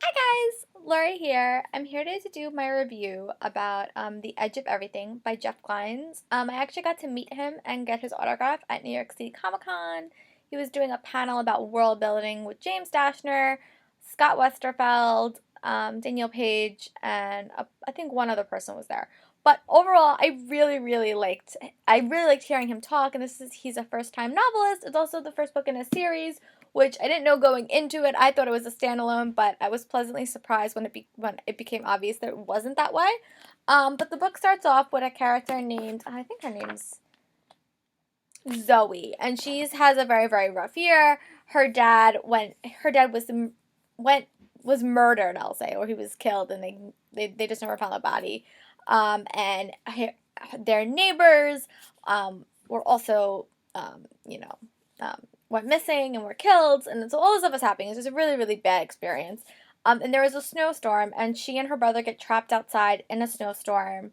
Hi guys, Lori here. I'm here today to do my review about The Edge of Everything by Jeff Glines. I actually got to meet him and get his autograph at New York City Comic Con. He was doing a panel about world building with James Dashner, Scott Westerfeld, Danielle Page, and I think one other person was there. But overall, I really liked hearing him talk, and he's a first-time novelist. It's also the first book in a series, which I didn't know going into it. I thought it was a standalone, but I was pleasantly surprised when it became obvious that it wasn't that way. But the book starts off with a character named, I think her name's Zoe, and she has a very rough year. Her dad went was murdered, I'll say, or he was killed, and they just never found the body. Their neighbors were also went missing and were killed, and so all this stuff is happening. It's just a really bad experience. And there was a snowstorm, and she and her brother get trapped outside in a snowstorm,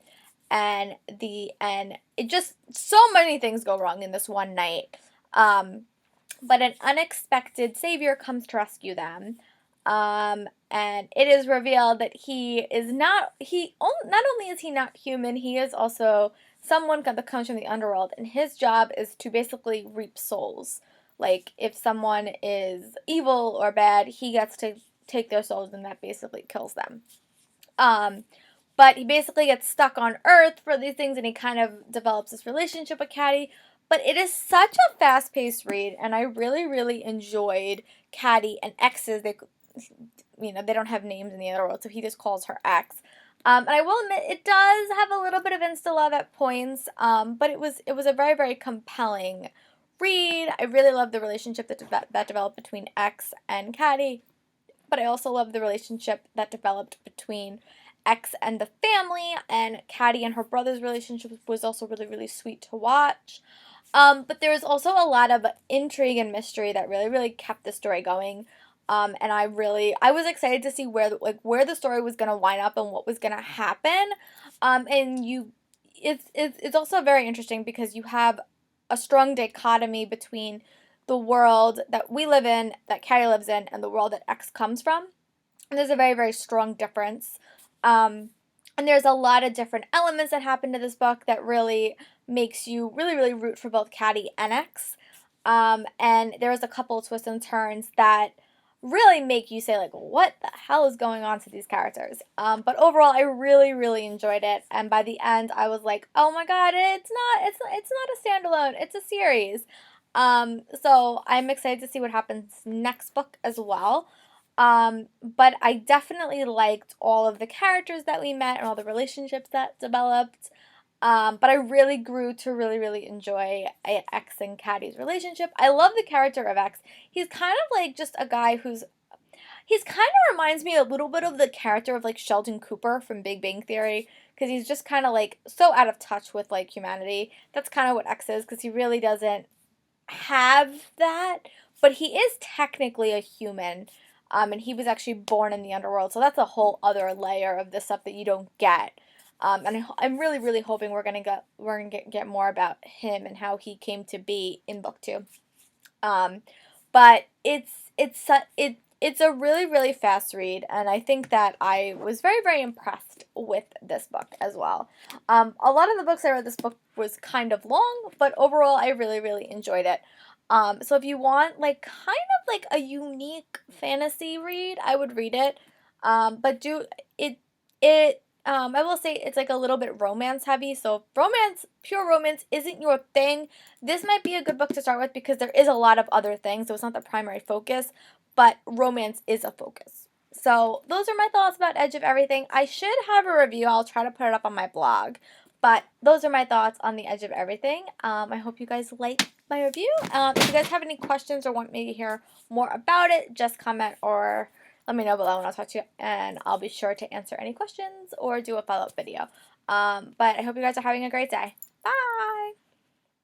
and it just so many things go wrong in this one night. But an unexpected savior comes to rescue them. And it is revealed that not only is he not human, he is also someone that comes from the underworld, and his job is to basically reap souls. Like, if someone is evil or bad, he gets to take their souls, and that basically kills them. But he basically gets stuck on Earth for these things, and he kind of develops this relationship with Caddy. But it is such a fast-paced read, and I really enjoyed Caddy and X's. They don't have names in the other world, so he just calls her X. And I will admit, it does have a little bit of insta-love at points, but it was a very compelling read. I really love the relationship that developed between X and Caddy, but I also love the relationship that developed between X and the family, and Caddy and her brother's relationship was also really sweet to watch. But there was also a lot of intrigue and mystery that really kept the story going. And I was excited to see where the story was gonna wind up and what was gonna happen. It's also very interesting because you have a strong dichotomy between the world that we live in, that Carrie lives in, and the world that X comes from. And there's a very strong difference. And there's a lot of different elements that happen to this book that really makes you really root for both Caddy and X. And there's a couple of twists and turns that really make you say, like, what the hell is going on to these characters? But overall, I really enjoyed it, and by the end, I was like, oh my god, it's not a standalone, it's a series. So I'm excited to see what happens next book as well. But I definitely liked all of the characters that we met and all the relationships that developed. But I really grew to really enjoy X and Caddy's relationship. I love the character of X. He's kind of like just a guy he's kind of reminds me a little bit of the character of like Sheldon Cooper from Big Bang Theory, because he's just kind of like so out of touch with like humanity. That's kind of what X is, because he really doesn't have that, but he is technically a human. And he was actually born in the underworld, so that's a whole other layer of this stuff that you don't get. And I'm really hoping we're gonna get more about him and how he came to be in book 2. But it's a really fast read, and I think that I was very impressed with this book as well. A lot of the books I read this book was kind of long, but overall I really enjoyed it. So if you want like kind of like a unique fantasy read, I would read it. But I will say it's like a little bit romance heavy, so if pure romance isn't your thing, this might be a good book to start with, because there is a lot of other things, so it's not the primary focus, but romance is a focus. So those are my thoughts about Edge of Everything. I should have a review. I'll try to put it up on my blog. But those are my thoughts on The Edge of Everything. I hope you guys like my review. If you guys have any questions or want me to hear more about it, just comment or let me know below and I'll talk to you, and I'll be sure to answer any questions or do a follow-up video. But I hope you guys are having a great day. Bye!